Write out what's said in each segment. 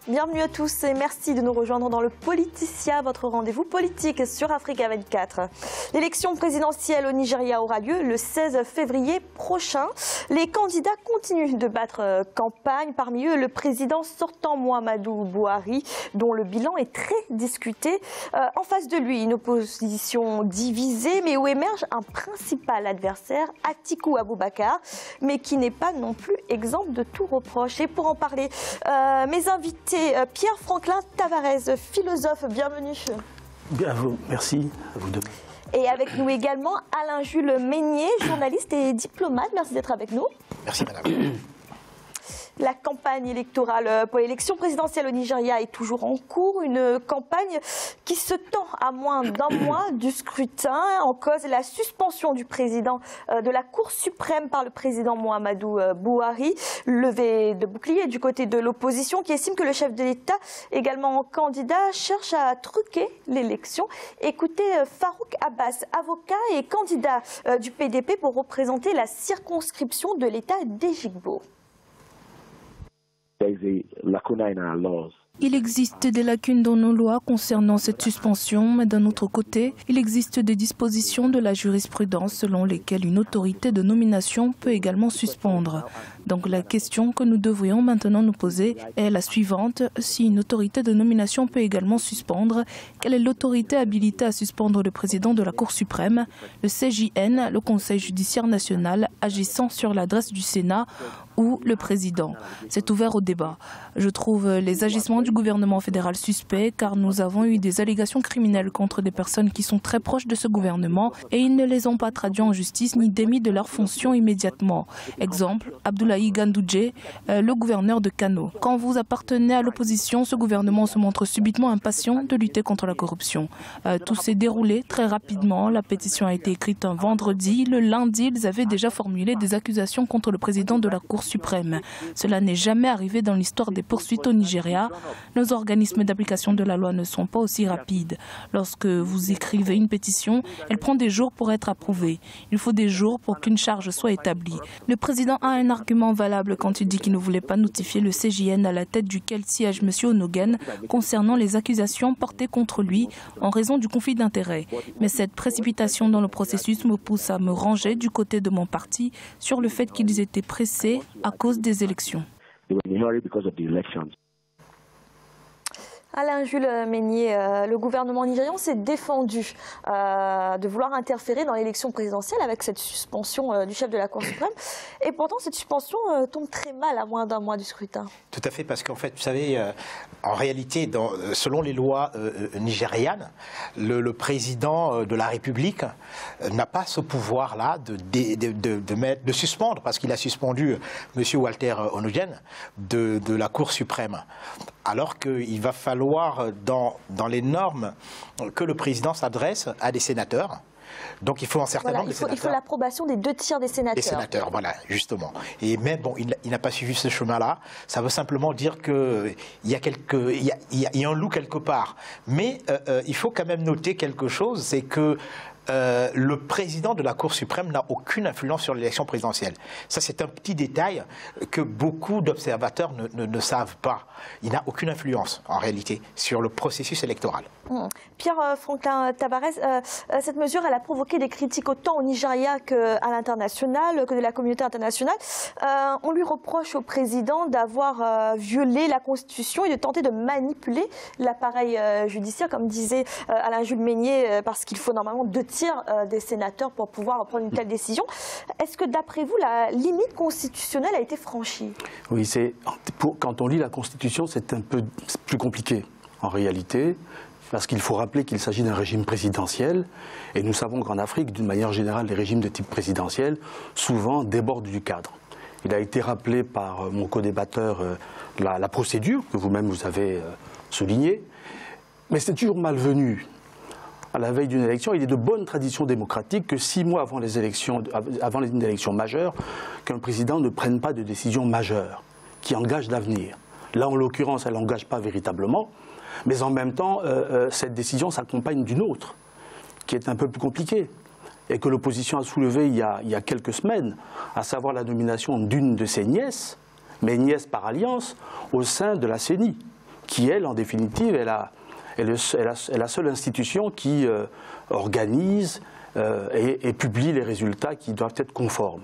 Bienvenue à tous et merci de nous rejoindre dans le Politicia, votre rendez-vous politique sur Africa 24. L'élection présidentielle au Nigeria aura lieu le 16 février prochain. Les candidats continuent de battre campagne. Parmi eux, le président sortant Muhammadu Buhari, dont le bilan est très discuté. En face de lui, une opposition divisée, mais où émerge un principal adversaire, Atiku Abubakar, mais qui n'est pas non plus exempt de tout reproche. Et pour en parler, mes invités, Pierre-Franklin Tavares, philosophe, bienvenue. Bien, merci à vous deux. Et avec nous également Alain-Jules Meignier, journaliste et diplomate. Merci d'être avec nous. Merci madame. La campagne électorale pour l'élection présidentielle au Nigeria est toujours en cours. Une campagne qui se tend à moins d'un mois du scrutin. En cause, la suspension du président de la Cour suprême par le président Muhammadu Buhari. Levée de bouclier du côté de l'opposition qui estime que le chef de l'État, également candidat, cherche à truquer l'élection. Écoutez Farouk Abbas, avocat et candidat du PDP pour représenter la circonscription de l'État d'Ejigbo. Il existe des lacunes dans nos lois concernant cette suspension, mais d'un autre côté, il existe des dispositions de la jurisprudence selon lesquelles une autorité de nomination peut également suspendre. Donc la question que nous devrions maintenant nous poser est la suivante. Si une autorité de nomination peut également suspendre, quelle est l'autorité habilitée à suspendre le président de la Cour suprême, le CJN, le Conseil judiciaire national, agissant sur l'adresse du Sénat, ou le président? C'est ouvert au débat. Je trouve les agissements du gouvernement fédéral suspects car nous avons eu des allégations criminelles contre des personnes qui sont très proches de ce gouvernement et ils ne les ont pas traduits en justice ni démis de leurs fonctions immédiatement. Exemple, Abdoulaye Gandoudje, le gouverneur de Kano. Quand vous appartenez à l'opposition, ce gouvernement se montre subitement impatient de lutter contre la corruption. Tout s'est déroulé très rapidement. La pétition a été écrite un vendredi. Le lundi, ils avaient déjà formulé des accusations contre le président de la Cour suprême. Cela n'est jamais arrivé dans l'histoire des poursuites au Nigeria. Nos organismes d'application de la loi ne sont pas aussi rapides. Lorsque vous écrivez une pétition, elle prend des jours pour être approuvée. Il faut des jours pour qu'une charge soit établie. Le président a un argument valable quand il dit qu'il ne voulait pas notifier le CJN à la tête duquel siège M. Onogen concernant les accusations portées contre lui en raison du conflit d'intérêts. Mais cette précipitation dans le processus me pousse à me ranger du côté de mon parti sur le fait qu'ils étaient pressés à cause des élections. Alain-Jules Meignier, le gouvernement nigérian s'est défendu de vouloir interférer dans l'élection présidentielle avec cette suspension du chef de la Cour suprême. Et pourtant, cette suspension tombe très mal à moins d'un mois du scrutin. Tout à fait, parce qu'en fait, vous savez, en réalité, selon les lois nigérianes, le président de la République n'a pas ce pouvoir-là de suspendre, parce qu'il a suspendu M. Walter Onogen de la Cour suprême. Alors qu'il va falloir, dans les normes, que le président s'adresse à des sénateurs. Donc il faut un certain nombre de sénateurs. Il faut l'approbation des 2/3 des sénateurs. Des sénateurs, voilà, justement. Et même, bon, il n'a pas suivi ce chemin-là. Ça veut simplement dire qu'il y a un loup quelque part. Mais il faut quand même noter quelque chose, c'est que le président de la Cour suprême n'a aucune influence sur l'élection présidentielle. Ça, c'est un petit détail que beaucoup d'observateurs ne savent pas. Il n'a aucune influence, en réalité, sur le processus électoral. Pierre-Franklin Tavares, cette mesure, elle a provoqué des critiques autant au Nigeria qu'à l'international, que de la communauté internationale. On lui reproche au président d'avoir violé la Constitution et de tenter de manipuler l'appareil judiciaire, comme disait Alain-Jules Meignier, parce qu'il faut normalement 2/3 des sénateurs pour pouvoir prendre une telle décision. Est-ce que d'après vous, la limite constitutionnelle a été franchie? Oui, quand on lit la Constitution, c'est un peu plus compliqué en réalité, parce qu'il faut rappeler qu'il s'agit d'un régime présidentiel, et nous savons qu'en Afrique, d'une manière générale, les régimes de type présidentiel, souvent débordent du cadre. Il a été rappelé par mon co-débatteur la procédure, que vous-même vous avez soulignée, mais c'est toujours malvenu. À la veille d'une élection, il est de bonne tradition démocratique que 6 mois avant les élections, avant une élection majeure, qu'un président ne prenne pas de décision majeure qui engage l'avenir. Là, en l'occurrence, elle n'engage pas véritablement, mais en même temps, cette décision s'accompagne d'une autre, qui est un peu plus compliquée, et que l'opposition a soulevée il y a quelques semaines, à savoir la nomination d'une de ses nièces, mais nièce par alliance, au sein de la CENI, qui, elle, en définitive, est la seule institution qui organise et publie les résultats qui doivent être conformes.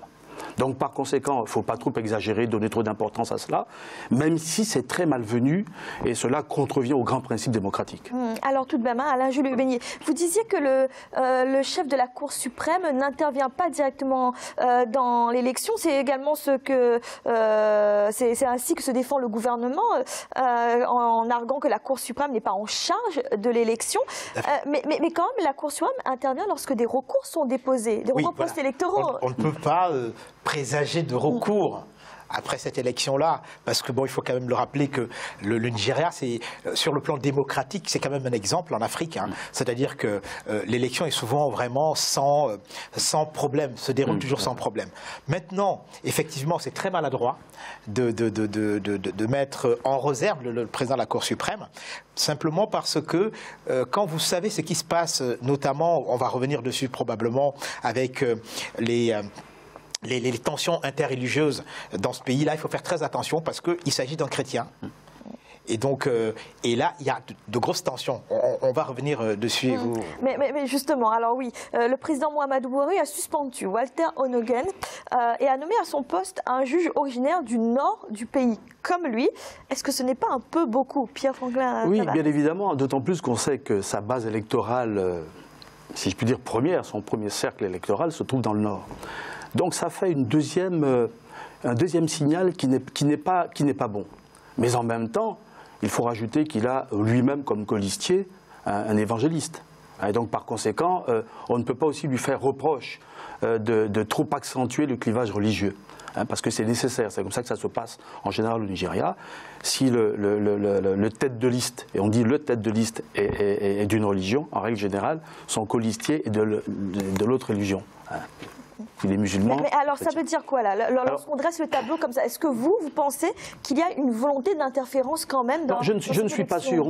Donc par conséquent, il ne faut pas trop exagérer, donner trop d'importance à cela, même si c'est très malvenu et cela contrevient aux grands principes démocratiques. Alors tout de même, Alain-Jules Bénier, vous disiez que le chef de la Cour suprême n'intervient pas directement dans l'élection. C'est également c'est ainsi que se défend le gouvernement en arguant que la Cour suprême n'est pas en charge de l'élection. Mais quand même, la Cour suprême intervient lorsque des recours sont déposés, des recours post-électoraux. On ne peut pas présager de recours après cette élection-là, parce que bon, il faut quand même le rappeler que le Nigeria, c'est sur le plan démocratique, c'est quand même un exemple en Afrique. C'est-à-dire que l'élection est souvent vraiment sans problème, se déroule toujours sans problème. Maintenant, effectivement, c'est très maladroit de mettre en réserve le président de la Cour suprême, simplement parce que quand vous savez ce qui se passe, notamment, on va revenir dessus probablement avec les tensions interreligieuses dans ce pays-là, il faut faire très attention parce qu'il s'agit d'un chrétien. Et donc, et là, il y a de grosses tensions. On va revenir dessus. Mais justement, alors oui, le président Muhammadu Buhari a suspendu Walter Onnoghen et a nommé à son poste un juge originaire du nord du pays, comme lui. Est-ce que ce n'est pas un peu beaucoup, Pierre Franklin? Oui, bien évidemment, d'autant plus qu'on sait que sa base électorale, si je puis dire première, son premier cercle électoral se trouve dans le nord. Donc ça fait un deuxième signal qui n'est pas bon. Mais en même temps, il faut rajouter qu'il a lui-même comme colistier un évangéliste. Et donc par conséquent, on ne peut pas aussi lui faire reproche de trop accentuer le clivage religieux. Parce que c'est nécessaire, c'est comme ça que ça se passe en général au Nigeria. Si le tête de liste, et on dit le tête de liste est d'une religion, en règle générale, son colistier est de l'autre religion. Il est musulman. Mais alors ça veut dire quoi là? Lorsqu'on dresse le tableau comme ça, est-ce que vous pensez qu'il y a une volonté d'interférence quand même dans je ne suis pas sûr.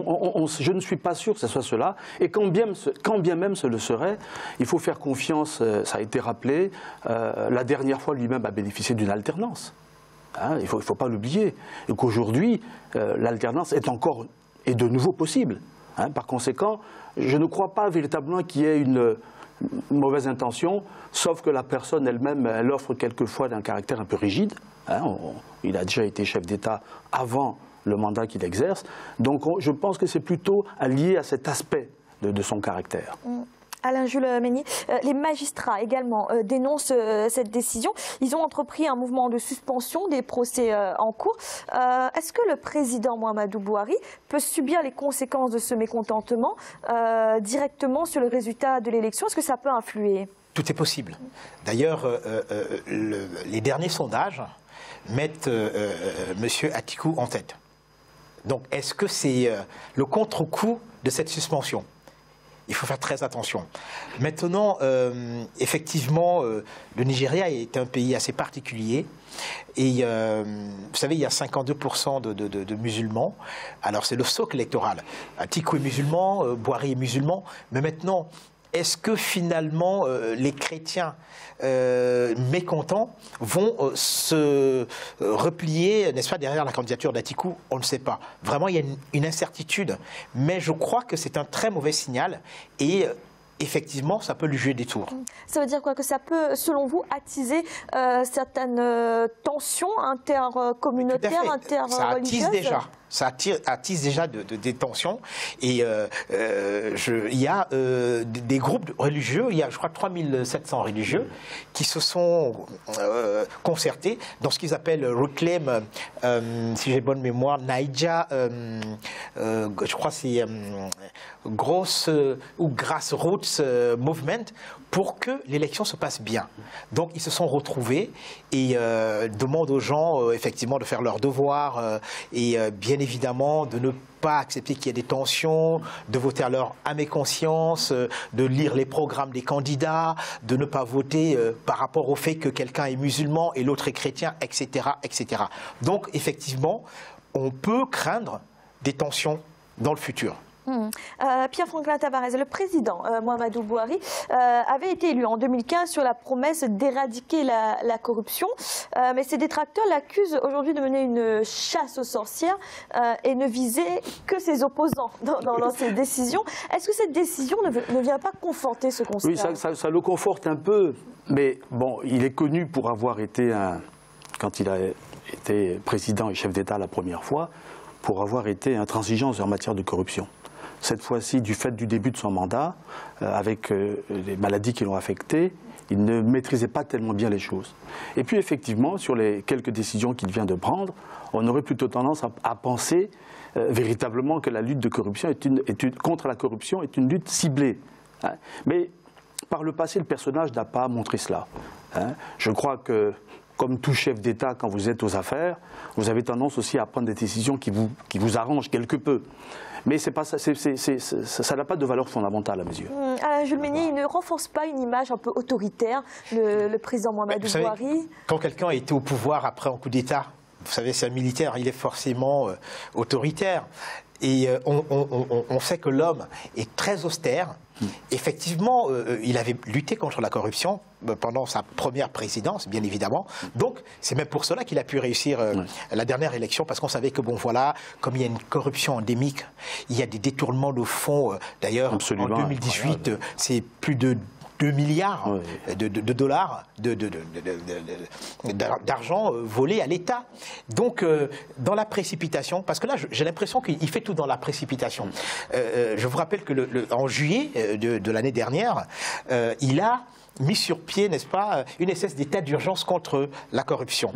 Je ne suis pas sûr que ce soit cela. Et quand bien même ce le serait, il faut faire confiance, ça a été rappelé, la dernière fois lui-même a bénéficié d'une alternance. Il ne faut pas l'oublier. Et qu'aujourd'hui, l'alternance est de nouveau possible. Par conséquent, je ne crois pas véritablement qu'il y ait une mauvaise intention, sauf que la personne elle-même, elle offre quelquefois un caractère un peu rigide. Il a déjà été chef d'État avant le mandat qu'il exerce. Donc je pense que c'est plutôt lié à cet aspect de son caractère. Alain-Jules Bénier, les magistrats également dénoncent cette décision. Ils ont entrepris un mouvement de suspension des procès en cours. Est-ce que le président Muhammadu Buhari peut subir les conséquences de ce mécontentement directement sur le résultat de l'élection? Est-ce que ça peut influer? Tout est possible. D'ailleurs, les derniers sondages mettent M. Atiku en tête. Donc, est-ce que c'est le contre-coup de cette suspension? Il faut faire très attention. Maintenant, effectivement, le Nigeria est un pays assez particulier. Et vous savez, il y a 52% de musulmans. Alors, c'est le socle électoral. Atiku est musulman, Buhari est musulman. Mais maintenant, est-ce que finalement les chrétiens mécontents vont se replier, n'est-ce pas, derrière la candidature d'Atiku? On ne sait pas. Vraiment, il y a une incertitude. Mais je crois que c'est un très mauvais signal et effectivement, ça peut lui jouer des tours. Ça veut dire quoi? Que ça peut, selon vous, attiser certaines tensions intercommunautaires, interreligieuses? Ça attise déjà. Ça attise déjà des tensions. Et il y a des groupes religieux, il y a, je crois, 3700 religieux qui se sont concertés dans ce qu'ils appellent Reclaim, si j'ai bonne mémoire, Naija, je crois que c'est Grassroots Movement, pour que l'élection se passe bien. Donc ils se sont retrouvés et demandent aux gens effectivement de faire leur devoir et bien évidemment de ne pas accepter qu'il y ait des tensions, de voter à leur âme et conscience, de lire les programmes des candidats, de ne pas voter par rapport au fait que quelqu'un est musulman et l'autre est chrétien, etc., etc. Donc effectivement, on peut craindre des tensions dans le futur. Pierre-Franklin Tavares, le président Mouhamadou Bouhari avait été élu en 2015 sur la promesse d'éradiquer la corruption, mais ses détracteurs l'accusent aujourd'hui de mener une chasse aux sorcières et ne viser que ses opposants dans ses décisions. Est-ce que cette décision ne vient pas conforter ce constat? Oui, ça le conforte un peu, mais bon, il est connu pour avoir été, quand il a été président et chef d'État la première fois, pour avoir été intransigeant en matière de corruption. Cette fois-ci, du fait du début de son mandat, avec les maladies qui l'ont affecté, il ne maîtrisait pas tellement bien les choses. Et puis effectivement, sur les quelques décisions qu'il vient de prendre, on aurait plutôt tendance à penser véritablement que la lutte de corruption contre la corruption est une lutte ciblée. Hein. Mais par le passé, le personnage n'a pas montré cela. Hein. Je crois que, comme tout chef d'État, quand vous êtes aux affaires, vous avez tendance aussi à prendre des décisions qui vous arrangent quelque peu. Mais c'est pas ça, ça n'a pas de valeur fondamentale à mes yeux. Jules Meignier, il ne renforce pas une image un peu autoritaire, le président Mouhamadou Bouhari? Quand quelqu'un a été au pouvoir après un coup d'État, vous savez, c'est un militaire, il est forcément autoritaire. Et on sait que l'homme est très austère. Effectivement, il avait lutté contre la corruption pendant sa première présidence, bien évidemment. Donc, c'est même pour cela qu'il a pu réussir la dernière élection, parce qu'on savait que, bon, voilà, comme il y a une corruption endémique, il y a des détournements de fonds. D'ailleurs, en 2018, c'est plus de 2 milliards de dollars d'argent volé à l'État. Donc, dans la précipitation, parce que là, j'ai l'impression qu'il fait tout dans la précipitation. Je vous rappelle que en juillet de l'année dernière, il a mis sur pied, n'est-ce pas, une espèce d'état d'urgence contre la corruption.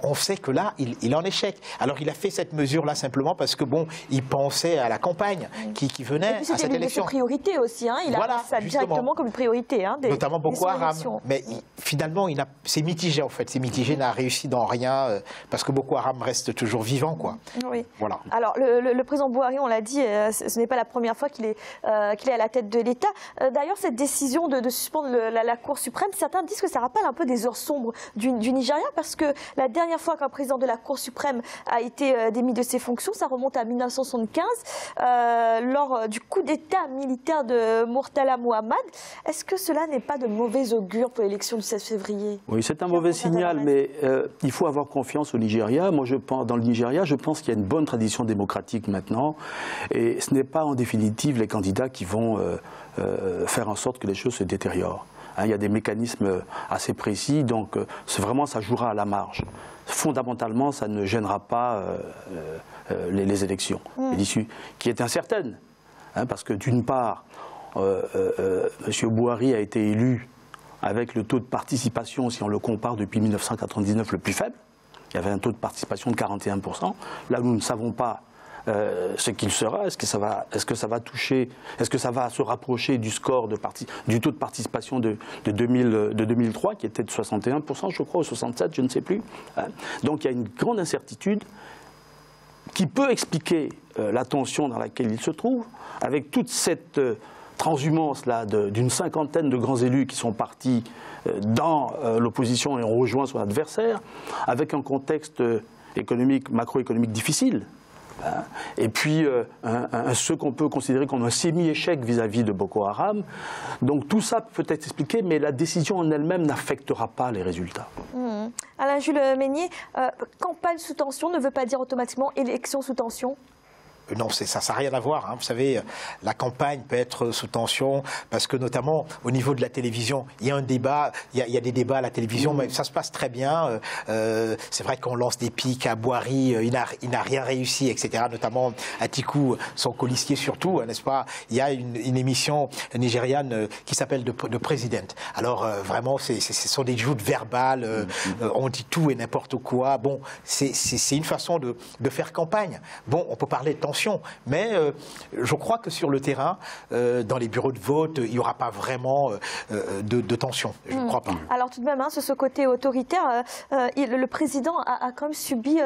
On sait que là, il est en échec. Alors, il a fait cette mesure-là simplement parce que, bon, il pensait à la campagne qui venait à cette élection. C'était une priorité aussi, hein. Il a mis ça directement comme une priorité. Hein, notamment Boko Haram. Mais finalement, c'est mitigé, en fait. C'est mitigé, n'a réussi dans rien parce que Boko Haram reste toujours vivant, quoi. Oui. Voilà. Alors, le président Bouhari, on l'a dit, ce n'est pas la première fois qu'il est à la tête de l'État. D'ailleurs, cette décision de suspendre la Cour suprême, certains disent que ça rappelle un peu des heures sombres du Nigeria, parce que la dernière fois qu'un président de la Cour suprême a été démis de ses fonctions, ça remonte à 1975, lors du coup d'État militaire de Murtala Mohammed. Est-ce que cela n'est pas de mauvais augure pour l'élection du 16 février? Oui, c'est un mauvais signal, mais il faut avoir confiance au Nigeria. Moi, dans le Nigeria, je pense qu'il y a une bonne tradition démocratique maintenant, et ce n'est pas en définitive les candidats qui vont faire en sorte que les choses se détériorent. Hein, il y a des mécanismes assez précis, donc vraiment ça jouera à la marge. Fondamentalement, ça ne gênera pas les élections, l'issue, qui est incertaine. Hein, parce que d'une part, M. Bouhari a été élu avec le taux de participation, si on le compare depuis 1999, le plus faible. Il y avait un taux de participation de 41%. Là, nous ne savons pas ce qu'il sera. Est-ce que ça va toucher, est-ce que ça va se rapprocher du score du taux de participation de 2003, qui était de 61%, je crois, ou 67%, je ne sais plus. Donc il y a une grande incertitude qui peut expliquer la tension dans laquelle il se trouve, avec toute cette transhumance-là d'une cinquantaine de grands élus qui sont partis dans l'opposition et ont rejoint son adversaire, avec un contexte macroéconomique difficile. Et puis ce qu'on peut considérer comme un semi-échec vis-à-vis de Boko Haram. Donc tout ça peut être expliqué, mais la décision en elle-même n'affectera pas les résultats. Alain Jules Meignier, campagne sous tension ne veut pas dire automatiquement élection sous tension? Non, ça n'a rien à voir. Hein. Vous savez, la campagne peut être sous tension parce que notamment au niveau de la télévision, il y a un débat, il y a des débats à la télévision, mais ça se passe très bien. C'est vrai qu'on lance des pics à Bouhari, il n'a rien réussi, etc. Notamment Atiku, son colistier surtout, n'est-ce pas? Il y a une émission nigériane qui s'appelle The President. Alors vraiment, ce sont des joutes verbales, on dit tout et n'importe quoi. Bon, c'est une façon de faire campagne. Bon, on peut parler de tension, mais je crois que sur le terrain, dans les bureaux de vote, il n'y aura pas vraiment de tension. Je ne crois pas. Alors tout de même, hein, ce côté autoritaire, le président a quand même subi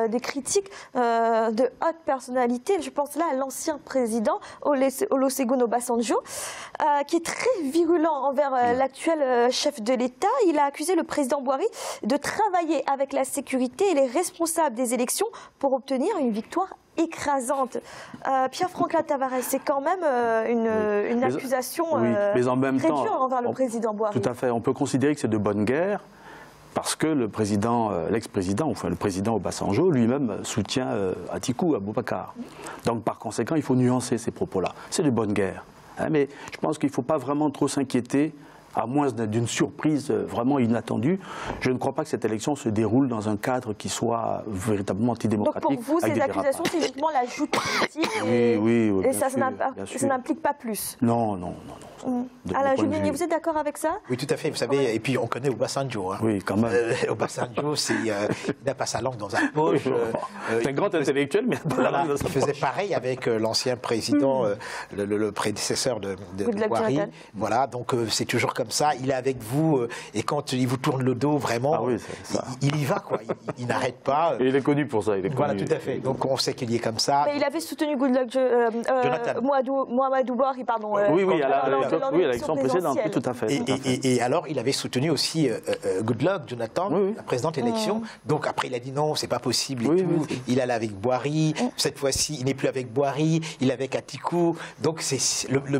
des critiques de haute personnalité. Je pense là à l'ancien président, Olusegun Obasanjo, qui est très virulent envers l'actuel chef de l'État. Il a accusé le président Bouhari de travailler avec la sécurité et les responsables des élections pour obtenir une victoire écrasante. Pierre-Franck Tavares, c'est quand même une accusation mais en même très temps, dure envers le président Boari. Tout à fait. On peut considérer que c'est de bonne guerre parce que le président, l'ex-président, enfin le président Obasanjo lui-même soutient Atiku Abubakar. Donc par conséquent, il faut nuancer ces propos-là. C'est de bonne guerre. Hein, mais je pense qu'il ne faut pas vraiment trop s'inquiéter, à moins d'une surprise vraiment inattendue. Je ne crois pas que cette élection se déroule dans un cadre qui soit véritablement antidémocratique. Donc pour vous, ces accusations, c'est uniquement la joute politique et ça n'implique pas plus? Non. Alain Jugnini, vous êtes d'accord avec ça? Oui, tout à fait. Vous savez, et puis on connaît Obasanjo. Hein. Oui, quand même. Obasanjo, il n'a pas sa langue dans sa poche. C'est un grand intellectuel, mais voilà, il faisait pareil avec l'ancien président, le prédécesseur de Boari. Voilà, donc c'est toujours comme ça. Il est avec vous et quand il vous tourne le dos, vraiment, il y va, quoi. Il n'arrête pas. Et il est connu pour ça. Voilà, tout à fait. Donc on sait qu'il y est comme ça. Mais il avait soutenu Goodluck Mohamadou Boari, pardon. Oui, à l'élection précédente, tout à fait. Et alors, il avait soutenu aussi Goodluck, Jonathan, la précédente élection. Donc après, il a dit non, c'est pas possible et tout. Il allait avec Boari. Cette fois-ci, il n'est plus avec Boari, il est avec Atiku. Donc le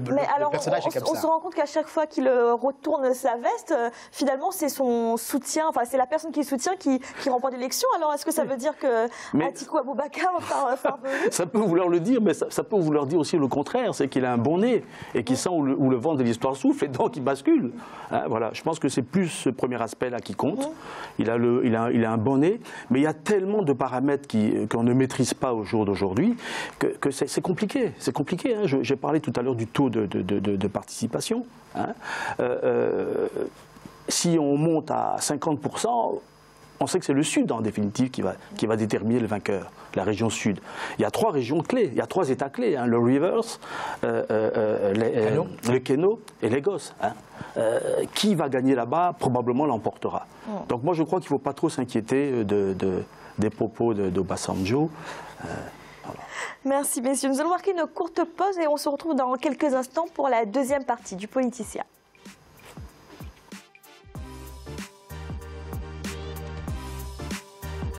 personnage est comme ça. On se rend compte qu'à chaque fois qu'il retourne sa veste, finalement, c'est son soutien, enfin, c'est la personne qui soutient qui remporte l'élection. Alors, est-ce que ça veut dire que Atiku Abubakar va revenir? Ça peut vouloir le dire, mais ça peut vouloir dire aussi le contraire, c'est qu'il a un bon nez et qu'il sent où le vent de l'histoire souffle et donc il bascule. Hein, voilà. Je pense que c'est plus ce premier aspect-là qui compte. Il a un bon nez, mais il y a tellement de paramètres qu'on ne maîtrise pas au jour d'aujourd'hui que c'est compliqué. C'est compliqué. Hein. J'ai parlé tout à l'heure du taux de participation. Hein. Si on monte à 50%, on sait que c'est le Sud, en définitive, qui va déterminer le vainqueur, la région Sud. Il y a 3 régions clés, il y a 3 États clés, hein, le Rivers, le Keno et Lagos. Hein. Qui va gagner là-bas, probablement l'emportera. Donc moi, je crois qu'il ne faut pas trop s'inquiéter des propos d'Obasanjo. Voilà. Merci, messieurs. Nous allons marquer une courte pause et on se retrouve dans quelques instants pour la deuxième partie du Politicien.